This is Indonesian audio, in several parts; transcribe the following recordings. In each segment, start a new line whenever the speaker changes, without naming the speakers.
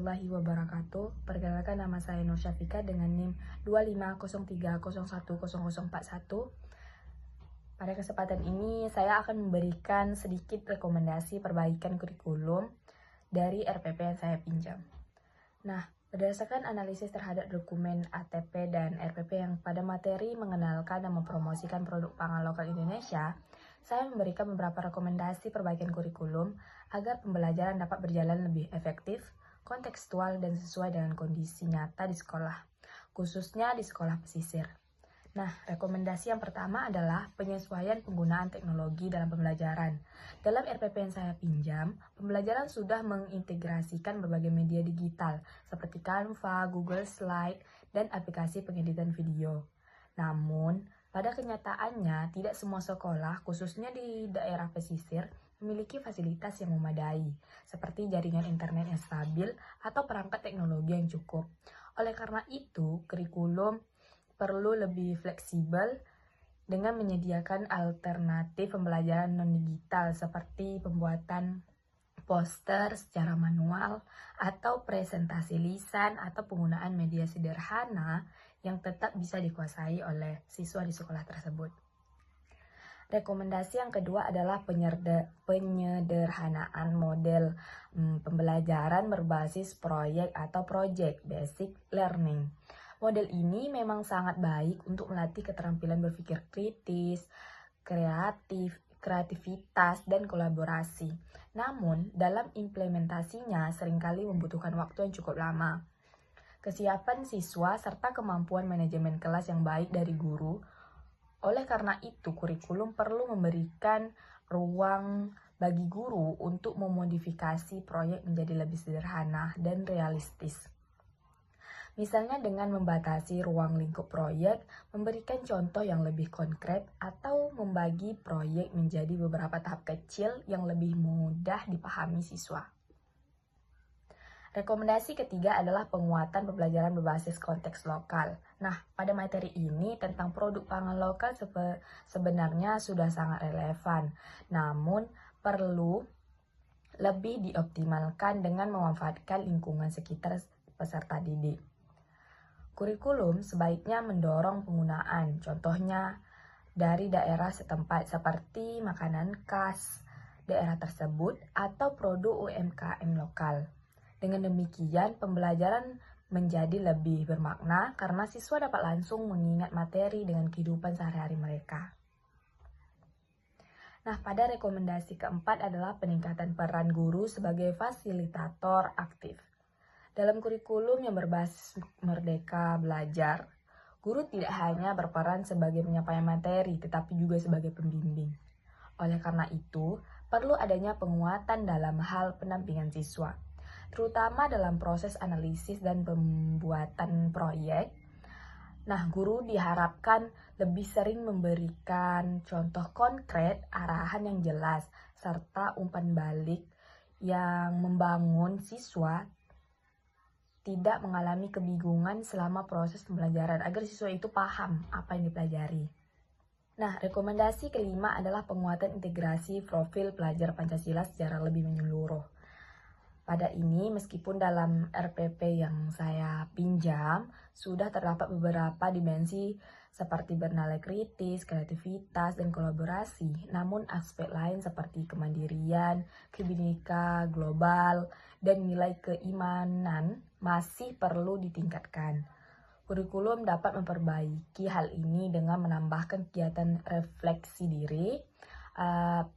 warahmatullahi wabarakatuh. Perkenalkan, nama saya Nur Syafika dengan NIM 2503010041. Pada kesempatan ini saya akan memberikan sedikit rekomendasi perbaikan kurikulum dari RPP yang saya pinjam. Nah, berdasarkan analisis terhadap dokumen ATP dan RPP yang pada materi mengenalkan dan mempromosikan produk pangan lokal Indonesia, saya memberikan beberapa rekomendasi perbaikan kurikulum agar pembelajaran dapat berjalan lebih efektif, kontekstual, dan sesuai dengan kondisi nyata di sekolah, khususnya di sekolah pesisir. Nah, rekomendasi yang pertama adalah penyesuaian penggunaan teknologi dalam pembelajaran. Dalam RPP yang saya pinjam, pembelajaran sudah mengintegrasikan berbagai media digital seperti Canva, Google Slide, dan aplikasi pengeditan video. Namun, pada kenyataannya, tidak semua sekolah, khususnya di daerah pesisir, memiliki fasilitas yang memadai, seperti jaringan internet yang stabil atau perangkat teknologi yang cukup. Oleh karena itu, kurikulum perlu lebih fleksibel dengan menyediakan alternatif pembelajaran non-digital seperti pembuatan poster secara manual atau presentasi lisan atau penggunaan media sederhana yang tetap bisa dikuasai oleh siswa di sekolah tersebut. Rekomendasi yang kedua adalah penyederhanaan model pembelajaran berbasis proyek atau project basic learning. Model ini memang sangat baik untuk melatih keterampilan berpikir kritis, kreativitas, dan kolaborasi. Namun, dalam implementasinya seringkali membutuhkan waktu yang cukup lama. Kesiapan siswa serta kemampuan manajemen kelas yang baik dari guru. Oleh karena itu, kurikulum perlu memberikan ruang bagi guru untuk memodifikasi proyek menjadi lebih sederhana dan realistis. Misalnya dengan membatasi ruang lingkup proyek, memberikan contoh yang lebih konkret, atau membagi proyek menjadi beberapa tahap kecil yang lebih mudah dipahami siswa. Rekomendasi ketiga adalah penguatan pembelajaran berbasis konteks lokal. Nah, pada materi ini tentang produk pangan lokal sebenarnya sudah sangat relevan, namun perlu lebih dioptimalkan dengan memanfaatkan lingkungan sekitar peserta didik. Kurikulum sebaiknya mendorong penggunaan, contohnya dari daerah setempat seperti makanan khas daerah tersebut atau produk UMKM lokal. Dengan demikian, pembelajaran menjadi lebih bermakna karena siswa dapat langsung mengingat materi dengan kehidupan sehari-hari mereka. Nah, pada rekomendasi keempat adalah peningkatan peran guru sebagai fasilitator aktif. Dalam kurikulum yang berbasis merdeka belajar, guru tidak hanya berperan sebagai penyampaian materi, tetapi juga sebagai pembimbing. Oleh karena itu, perlu adanya penguatan dalam hal pendampingan siswa, terutama dalam proses analisis dan pembuatan proyek. Nah, guru diharapkan lebih sering memberikan contoh konkret, arahan yang jelas, serta umpan balik yang membangun siswa tidak mengalami kebingungan selama proses pembelajaran, agar siswa itu paham apa yang dipelajari. Nah, rekomendasi kelima adalah penguatan integrasi profil pelajar Pancasila secara lebih menyeluruh. Pada ini, meskipun dalam RPP yang saya pinjam, sudah terdapat beberapa dimensi seperti bernilai kritis, kreativitas, dan kolaborasi. Namun aspek lain seperti kemandirian, kebinekaan global, dan nilai keimanan masih perlu ditingkatkan. Kurikulum dapat memperbaiki hal ini dengan menambahkan kegiatan refleksi diri,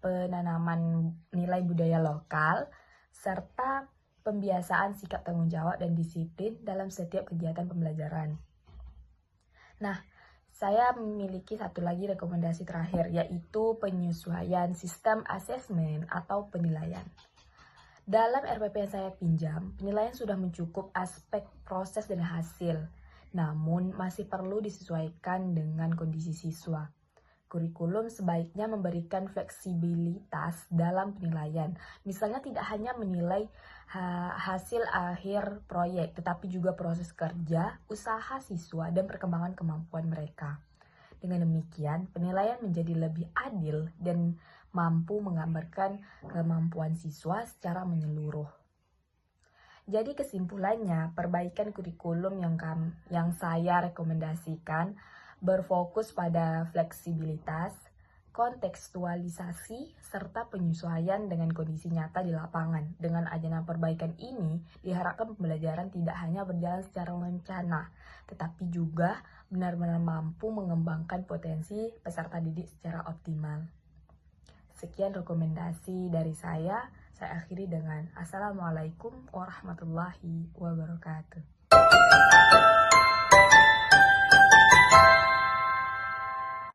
penanaman nilai budaya lokal, serta pembiasaan sikap tanggung jawab dan disiplin dalam setiap kegiatan pembelajaran. Nah, saya memiliki satu lagi rekomendasi terakhir, yaitu penyesuaian sistem asesmen atau penilaian. Dalam RPP yang saya pinjam, penilaian sudah mencakup aspek proses dan hasil, namun masih perlu disesuaikan dengan kondisi siswa. Kurikulum sebaiknya memberikan fleksibilitas dalam penilaian. Misalnya tidak hanya menilai hasil akhir proyek, tetapi juga proses kerja, usaha siswa, dan perkembangan kemampuan mereka. Dengan demikian, penilaian menjadi lebih adil dan mampu menggambarkan kemampuan siswa secara menyeluruh. Jadi kesimpulannya, perbaikan kurikulum yang saya rekomendasikan berfokus pada fleksibilitas, kontekstualisasi, serta penyesuaian dengan kondisi nyata di lapangan. Dengan adanya perbaikan ini, diharapkan pembelajaran tidak hanya berjalan secara lencana, tetapi juga benar-benar mampu mengembangkan potensi peserta didik secara optimal. Sekian rekomendasi dari saya akhiri dengan Assalamualaikum warahmatullahi wabarakatuh.